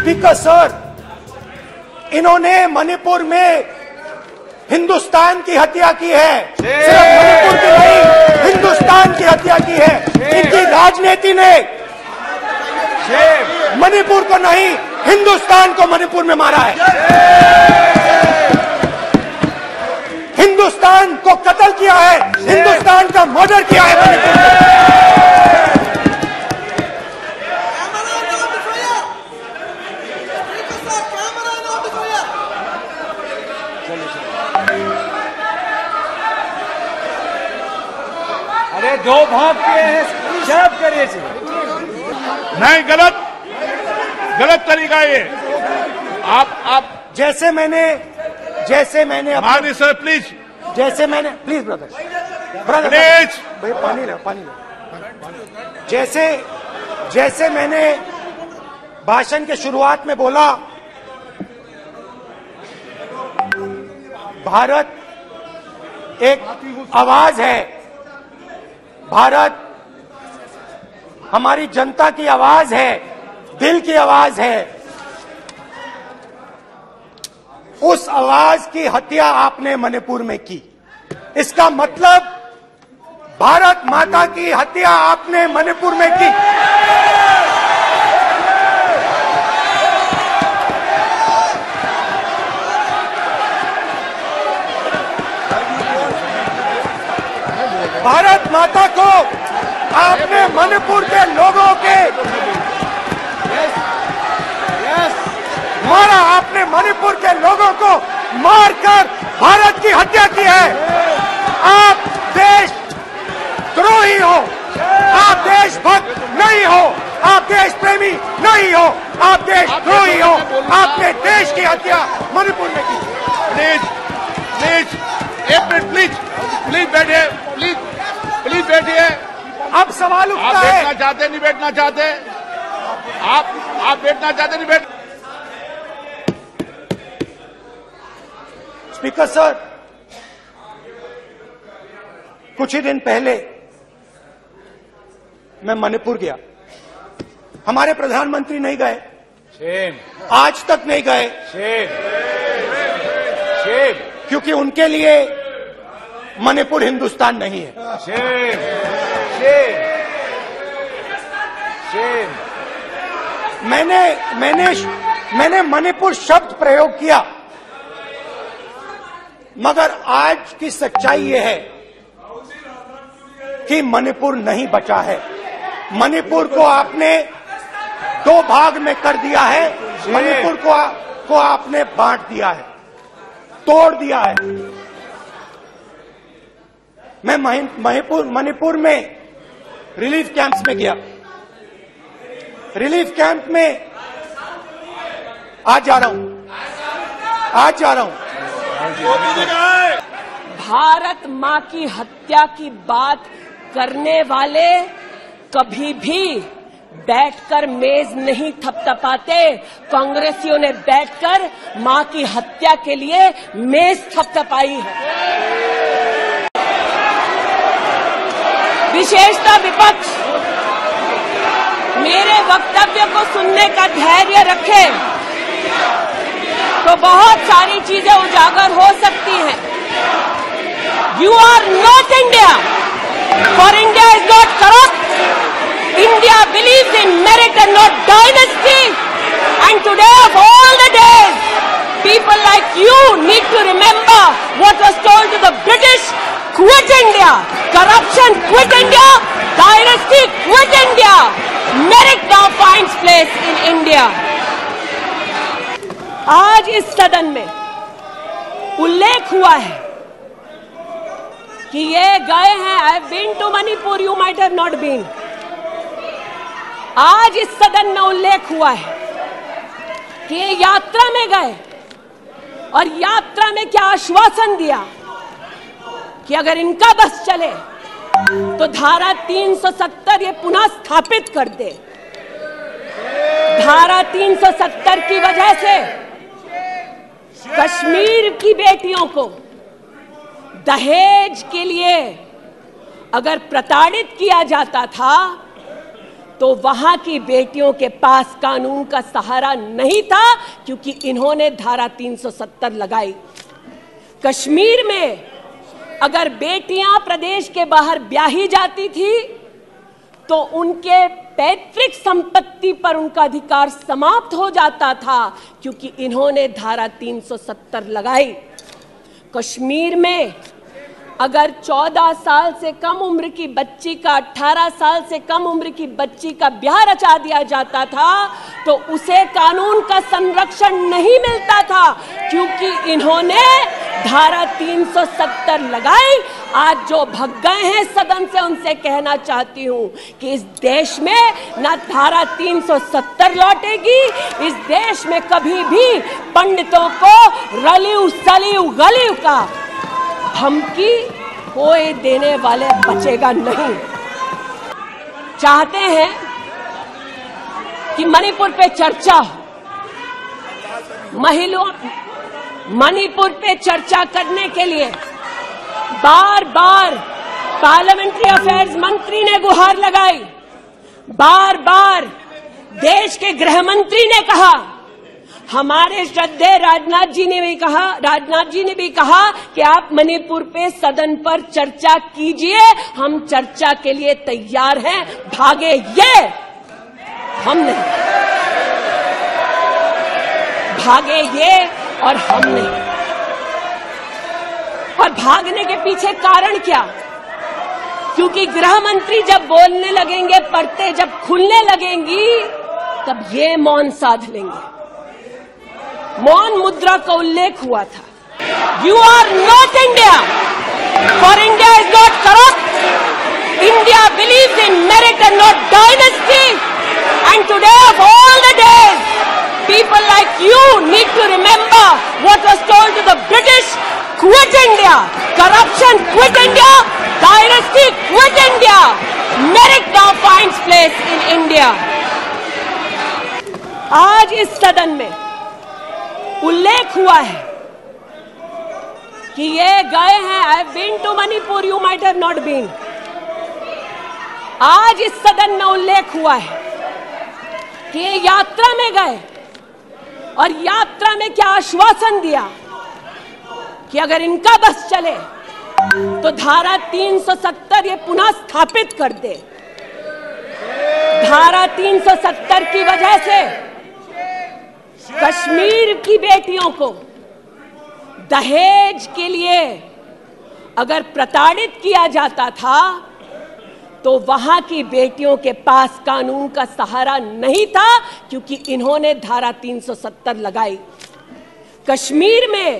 Speaker sir, इन्होंने मणिपुर में हिंदुस्तान की हत्या की है। सिर्फ मणिपुर की नहीं, हिंदुस्तान की हत्या की है। इनकी राजनीति ने मणिपुर को नहीं, हिंदुस्तान को मणिपुर में मारा है। हिंदुस्तान को कत्ल किया है, हिंदुस्तान का मर्डर किया है मणिपुर में। अरे दो भाग के हैं, शर्त करिए नहीं, गलत तरीका ये। आप जैसे मैंने माननीय sir please, please brother please भाई पानी लो। जैसे मैंने भाषण के शुरुआत में बोला, भारत एक आवाज है, भारत हमारी जनता की आवाज है, दिल की आवाज है। उस आवाज की हत्या आपने मणिपुर में की। इसका मतलब भारत माता की हत्या आपने मणिपुर में की। भारत माता को आपने मणिपुर के लोगों के मारा, आपने मणिपुर के लोगों को मारकर भारत की हत्या की है। आप देशद्रोही हो, आप देशभक्त नहीं हो, आप देश प्रेमी नहीं हो, आप देशद्रोही हो। आपने देश की हत्या मणिपुर में की। प्लीज एक मिनट, प्लीज बैठिए, प्लीज बैठिए। अब सवाल उठता आप है, बैठना चाहते नहीं बैठना चाहते, आप बैठना चाहते नहीं बैठ। स्पीकर सर, कुछ ही दिन पहले मैं मणिपुर गया। हमारे प्रधानमंत्री नहीं गए, आज तक नहीं गए, क्योंकि उनके लिए मणिपुर हिंदुस्तान नहीं है। मैंने मणिपुर शब्द प्रयोग किया, मगर आज की सच्चाई यह है कि मणिपुर नहीं बचा है। मणिपुर को आपने दो भाग में कर दिया है, मणिपुर को आपने बांट दिया है, तोड़ दिया है। मैं मणिपुर में रिलीफ कैंप्स में गया। रिलीफ कैंप में आज जा रहा हूं। भारत मां की हत्या की बात करने वाले कभी भी बैठकर मेज नहीं थपथपाते। कांग्रेसियों ने बैठकर मां की हत्या के लिए मेज थपथपाई है। विशेषतः विपक्ष मेरे वक्तव्य को सुनने का धैर्य रखे तो बहुत सारी चीजें उजागर हो सकती हैं। You are not India, for India is not corrupt. India believes in merit and not dynasty. And today of all the days, people like you need to remember what was told to the British: quit India, corruption quit India, dynasty quit India. Merit now finds place in India. आज इस सदन में उल्लेख हुआ है कि ये गए हैं। I have been to Manipur, you might have not been. आज इस सदन में उल्लेख हुआ है कि ये यात्रा में गए और यात्रा में क्या आश्वासन दिया कि अगर इनका बस चले तो धारा 370 ये पुनः स्थापित कर दे। धारा 370 की वजह से कश्मीर की बेटियों को दहेज के लिए अगर प्रताड़ित किया जाता था तो वहां की बेटियों के पास कानून का सहारा नहीं था, क्योंकि इन्होंने धारा 370 लगाई। कश्मीर में अगर बेटियां प्रदेश के बाहर ब्याही जाती थी तो उनके पैतृक संपत्ति पर उनका अधिकार समाप्त हो जाता था, क्योंकि इन्होंने धारा 370 लगाई। कश्मीर में अगर 14 साल से कम उम्र की बच्ची का 18 साल से कम उम्र की बच्ची का ब्याह रचा दिया जाता था तो उसे कानून का संरक्षण नहीं मिलता था, क्योंकि इन्होंने धारा 370 लगाई। आज जो भग गए हैं सदन से उनसे कहना चाहती हूं कि इस देश में ना धारा 370 लौटेगी, इस देश में कभी भी पंडितों को रलिव सलिव गलिव का धमकी कोई देने वाले बचेगा नहीं। चाहते हैं कि मणिपुर पे चर्चा हो, मणिपुर पे चर्चा करने के लिए बार बार पार्लियामेंट्री अफेयर्स मंत्री ने गुहार लगाई, बार बार देश के गृह मंत्री ने कहा, हमारे श्रद्धेय राजनाथ जी ने भी कहा कि आप मणिपुर पे सदन पर चर्चा कीजिए, हम चर्चा के लिए तैयार हैं, भागे ये हम नहीं, भागे ये और हम नहीं। और भागने के पीछे कारण क्या? क्योंकि गृह मंत्री जब बोलने लगेंगे, पर्दे जब खुलने लगेंगी, तब ये मौन साध लेंगे। मौन मुद्रा का उल्लेख हुआ था। You are not India, for India is not corrupt. India believes in merit and not dynasty. And today of all the days, people like you need to remember what was told to the British: quit India, corruption quit India, dynasty quit India. Merit now finds place in India. आज इस सदन में उल्लेख हुआ है कि ये गए हैं, I have been to Manipur, you might have not been. आज इस सदन में उल्लेख हुआ है कि ये यात्रा में गए और यात्रा में क्या आश्वासन दिया कि अगर इनका बस चले तो धारा 370 ये पुनः स्थापित कर दे। धारा 370 की वजह से कश्मीर की बेटियों को दहेज के लिए अगर प्रताड़ित किया जाता था तो वहां की बेटियों के पास कानून का सहारा नहीं था, क्योंकि इन्होंने धारा 370 लगाई। कश्मीर में